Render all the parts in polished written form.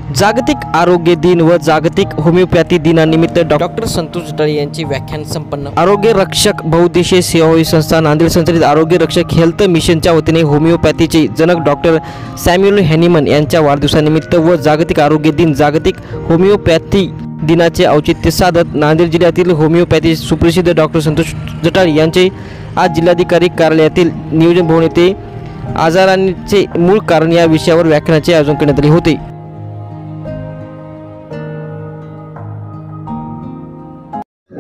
जागतिक आरोग्य दिन व जागतिक होमिओपॅथी दिनानिमित्त डॉक्टर संतोष जटाळे यांचे व्याख्यान संपन्न। आरोग्य रक्षक बहुउद्देशीय सेवाभावी संस्था नांदेड संचलित आरोग्य रक्षक हेल्थ मिशनच्या वतीने होमिओपॅथीचे जनक डॉक्टर सॅम्युअल हॅनिमन यांच्या वाढदिवसानिमित्त व जागतिक आरोग्य दिन जागतिक होमिओपॅथी दिनाचे औचित्य साधत नांदेड जिल्ह्यातील होमिओपॅथी सुप्रसिद्ध डॉक्टर संतोष जटाळे यांचे आज जिल्हाधिकारी कार्यालयातील नियोजन भवन येथे आजारांचे मूळ कारण या विषयावर व्याख्यानाचे आयोजन करण्यात आले होते।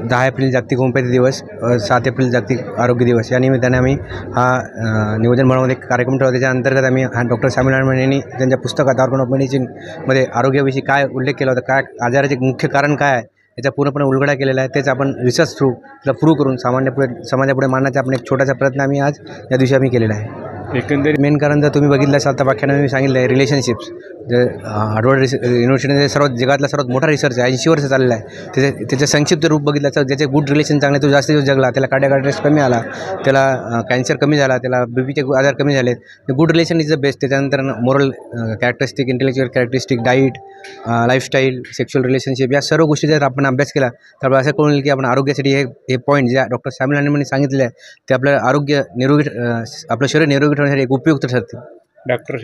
10 एप्रिल जागतिक होमिओपॅथी दिवस, 7 एप्रिल जागतिक आरोग्य दिवस या निमित्ताने आम्ही हा नियोजन बनवून एक कार्यक्रम ठेवला। त्याच्या अंतर्गत आम्ही डॉक्टर सॅम्युअल हॅनिमन यांनी त्यांच्या पुस्तकात ऑर्गन ऑफ मेडिसिनमध्ये आरोग्याविषयी काय उल्लेख केला होता, काय आजाराचे मुख्य कारण काय आहे याचा पूर्णपणे उलगडा केलेला आहे। त्याचा आपण रिसर्च थ्रू त्याला प्रूव्ह करून समाजापुढे मांडण्याचा आपण एक छोटासा प्रयत्न आम्ही आज या दिवशी आम्ही केलेला आहे। एकंदरीत मेन कारण जर तुम्ही बघितलं असाल तर व्याख्यानात मी सांगितलं आहे रिलेशनशिप्स। हार्वर्ड युनिव्हर्सिटीमध्ये जगातला सर्वात मोठा रिसर्च आहे, 80 वर्ष चाललेला आहे। त्याचं संक्षिप्त रूप बघितलं तर ज्याचे गुड रिलेशन चांगले तो जास्त दिवस जगला, त्याला कार्डियाक अरेस्ट कमी आला, त्याला कॅन्सर कमी झाला, त्याला बीपीचे आजार कमी झालेत। Good relation is the best. त्याच्यानंतर moral characteristic, intellectual characteristic, diet, lifestyle, sexual relationship या सर्व गोष्टी जर आपण अभ्यास केला तर असं कळून येईल की आपण आरोग्यासाठी हे पॉईंट जे डॉक्टर सॅम्युअल हॅनिमनने सांगितले आहे ते आपलं आरोग्य निरोगी, आपलं शरीर निरोगी ठेवण्यासाठी एक उपयुक्त ठरते। डॉक्टर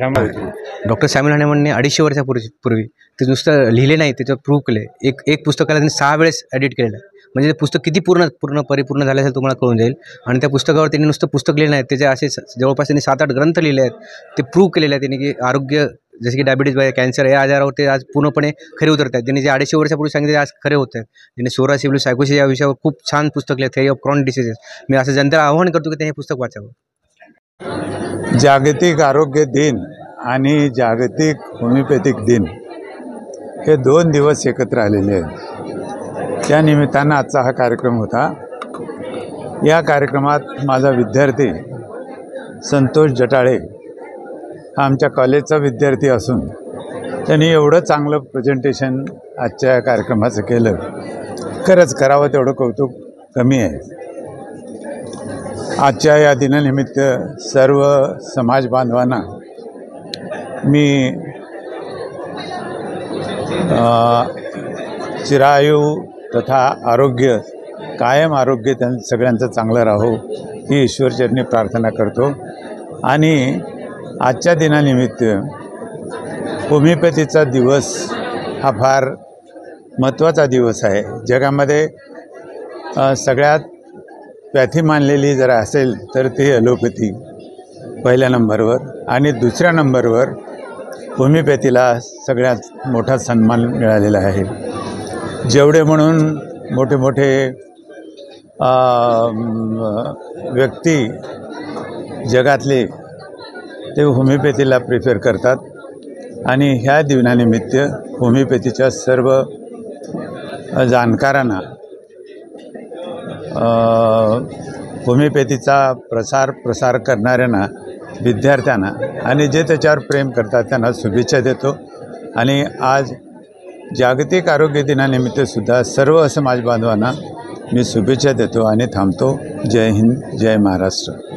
सॅम्युअल हॅनिमनने 250 वर्षापूर्वी ते नुसतं लिहिले नाही, त्याचं प्रूव्ह केले। एक पुस्तकाला त्यांनी 6 वेळेस एडिट केलेलं आहे। म्हणजे ते पुस्तक किती परिपूर्ण झालं असेल तुम्हाला कळून जाईल। आणि त्या पुस्तकावर त्यांनी नुसतं पुस्तक लिहिलं नाही, त्याचे असे जवळपास त्यांनी 7-8 ग्रंथ लिहिले आहेत। ते प्रूव्ह केलेले आहे त्यांनी की आरोग्य जसे की डायबिटीज, कॅन्सर या आजारावर ते आज पूर्णपणे खरे उतरत आहेत। त्यांनी जे 250 वर्षापूर्वी सांगितले आज खरे होत आहेत। त्यांनी सोरासिबल सायकोसिस या विषयावर खूप छान पुस्तक लिहिले, थेअरी ऑफ क्रॉनिक डिसीजेस। मी असं जनतेला आवाहन करतो की त्यांनी हे पुस्तक वाचावं। जागतिक आरोग्य दिन आणि जागतिक होमिओपॅथिक दिन हे 2 दिवस एकत्र आलेले आहेत। त्या निमित्तानं आजचा हा कार्यक्रम होता। या कार्यक्रमात माझा विद्यार्थी संतोष जटाळे हा आमच्या कॉलेजचा विद्यार्थी असून त्यांनी एवढं चांगलं प्रेझेंटेशन आजच्या कार्यक्रमाचं केलं, खरंच करावं तेवढं कौतुक कमी आहे। आजच्या या दिनानिमित्त सर्व समाज बांधवांना मी चिरायू तथा आरोग्य, कायम आरोग्य सगळ्यांचं चांगलं राहो ही ईश्वरचरणी प्रार्थना करतो। आणि आजच्या दिनानिमित्त होमिओपॅथीचा दिवस हा फार महत्त्वाचा दिवस आहे। जगामध्ये सगळ्यात पॅथी मानलेली जर असेल तर ते ॲलोपॅथी पहिल्या नंबरवर आणि दुसऱ्या नंबरवर होमिओपॅथीला सगळ्यात मोठा सन्मान मिळालेला आहे। जेवढे म्हणून मोठे मोठे व्यक्ती जगातले ते होमिओपॅथीला प्रिफर करतात। आणि ह्या दिनानिमित्त होमिओपॅथीच्या सर्व जाणकारांना, होमिओपॅथीचा प्रसार करणाऱ्यांना, विद्यार्थ्यांना आणि जे त्याच्यावर प्रेम करतात त्यांना शुभेच्छा देतो। आणि आज जागतिक आरोग्य दिनानिमित्तसुद्धा सर्व समाज बांधवांना मी शुभेच्छा देतो आणि थांबतो। जय हिंद, जय महाराष्ट्र।